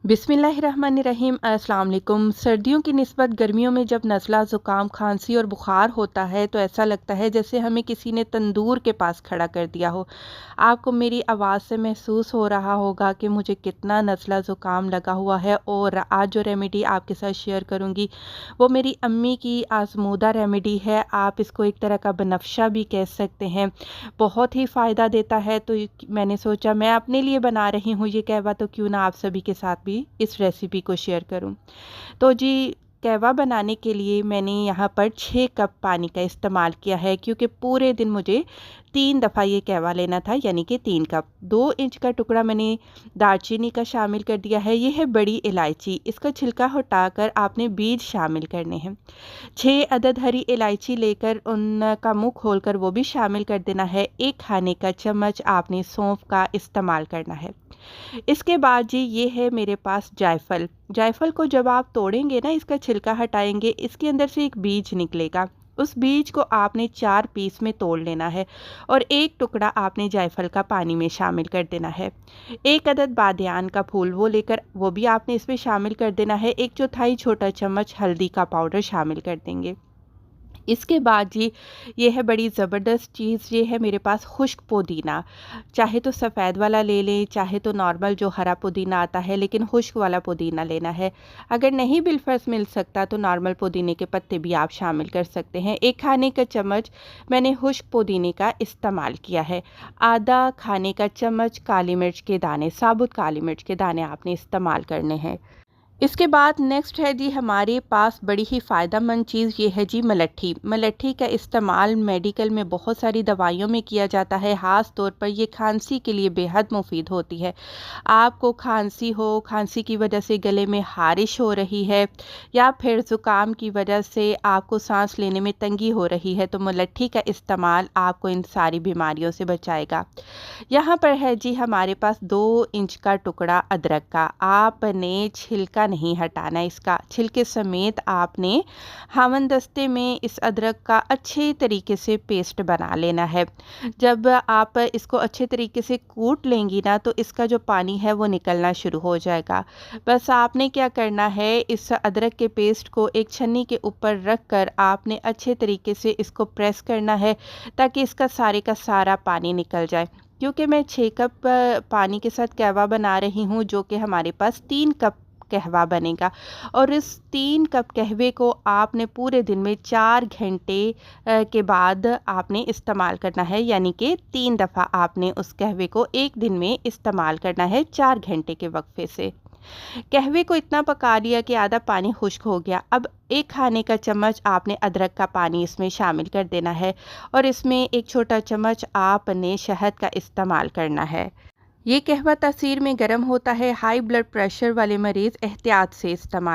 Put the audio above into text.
बिस्मिल्लाहिर्रहमानिर्रहीम। अस्सलाम वालेकुम। सर्दियों की निस्बत गर्मियों में जब नज़ला ज़ुकाम खांसी और बुखार होता है तो ऐसा लगता है जैसे हमें किसी ने तंदूर के पास खड़ा कर दिया हो। आपको मेरी आवाज़ से महसूस हो रहा होगा कि मुझे कितना नज़ला ज़ुकाम लगा हुआ है। और आज जो रेमेडी आपके साथ शेयर करूँगी वो मेरी अम्मी की आज़मूदा रेमेडी है। आप इसको एक तरह का बनफ्शा भी कह सकते हैं। बहुत ही फ़ायदा देता है, तो मैंने सोचा मैं अपने लिए बना रही हूँ ये कहवा, तो क्यों ना आप सभी के साथ भी इस रेसिपी को शेयर करूं। तो जी, कहवा बनाने के लिए मैंने यहाँ पर 6 कप पानी का इस्तेमाल किया है, क्योंकि पूरे दिन मुझे 3 दफ़ा ये कहवा लेना था, यानी कि 3 कप। 2 इंच का टुकड़ा मैंने दालचीनी का शामिल कर दिया है। ये है बड़ी इलायची, इसका छिलका हटाकर आपने बीज शामिल करने हैं। 6 अदद हरी इलायची लेकर उनका मुंह खोलकर वो भी शामिल कर देना है। 1 खाने का चम्मच आपने सौंफ का इस्तेमाल करना है। इसके बाद जी, ये है मेरे पास जायफल। जायफल को जब आप तोड़ेंगे ना, इसका छिलका हटाएंगे, इसके अंदर से एक बीज निकलेगा। उस बीज को आपने 4 पीस में तोड़ लेना है और 1 टुकड़ा आपने जायफल का पानी में शामिल कर देना है। 1 अदद बादियान का फूल वो लेकर वो भी आपने इसमें शामिल कर देना है। 1/4 छोटा चम्मच हल्दी का पाउडर शामिल कर देंगे। इसके बाद जी, ये है बड़ी ज़बरदस्त चीज़, ये है मेरे पास खुश्क पुदीना। चाहे तो सफ़ेद वाला ले लें, चाहे तो नॉर्मल जो हरा पुदीना आता है, लेकिन खुश्क वाला पुदीना लेना है। अगर नहीं बिलफ़र्ज़ मिल सकता तो नॉर्मल पुदीने के पत्ते भी आप शामिल कर सकते हैं। 1 खाने का चम्मच मैंने खुश्क पुदीने का इस्तेमाल किया है। आधा खाने का चम्मच काली मिर्च के दाने, साबुत काली मिर्च के दाने आपने इस्तेमाल करने हैं। इसके बाद नेक्स्ट है जी, हमारे पास बड़ी ही फ़ायदेमंद चीज़, ये है जी मलट्ठी। मलट्ठी का इस्तेमाल मेडिकल में बहुत सारी दवाइयों में किया जाता है। ख़ास तौर पर ये खांसी के लिए बेहद मुफीद होती है। आपको खांसी हो, खांसी की वजह से गले में ख़ारिश हो रही है, या फिर ज़ुकाम की वजह से आपको सांस लेने में तंगी हो रही है, तो मलट्ठी का इस्तेमाल आपको इन सारी बीमारियों से बचाएगा। यहाँ पर है जी हमारे पास 2 इंच का टुकड़ा अदरक का। आपने छिलका नहीं हटाना, इसका छिलके समेत आपने हावन-दस्ते में इस अदरक का अच्छे तरीके से पेस्ट बना लेना है। जब आप इसको अच्छे तरीके से कूट लेंगी ना, तो इसका जो पानी है वो निकलना शुरू हो जाएगा। बस आपने क्या करना है, इस अदरक के पेस्ट को एक छन्नी के ऊपर रख कर आपने अच्छे तरीके से इसको प्रेस करना है, ताकि इसका सारे का सारा पानी निकल जाए। क्योंकि मैं 6 कप पानी के साथ कहवा बना रही हूँ, जो कि हमारे पास 3 कप कहवा बनेगा। और इस 3 कप कहवे को आपने पूरे दिन में 4 घंटे के बाद आपने इस्तेमाल करना है, यानी कि 3 दफ़ा आपने उस कहवे को एक दिन में इस्तेमाल करना है 4 घंटे के वक्फे से। कहवे को इतना पका लिया कि आधा पानी खुश्क हो गया। अब 1 खाने का चम्मच आपने अदरक का पानी इसमें शामिल कर देना है और इसमें 1 छोटा चम्मच आपने शहद का इस्तेमाल करना है। ये कहवा तासीर में गर्म होता है। हाई ब्लड प्रेशर वाले मरीज़ एहतियात से इस्तेमाल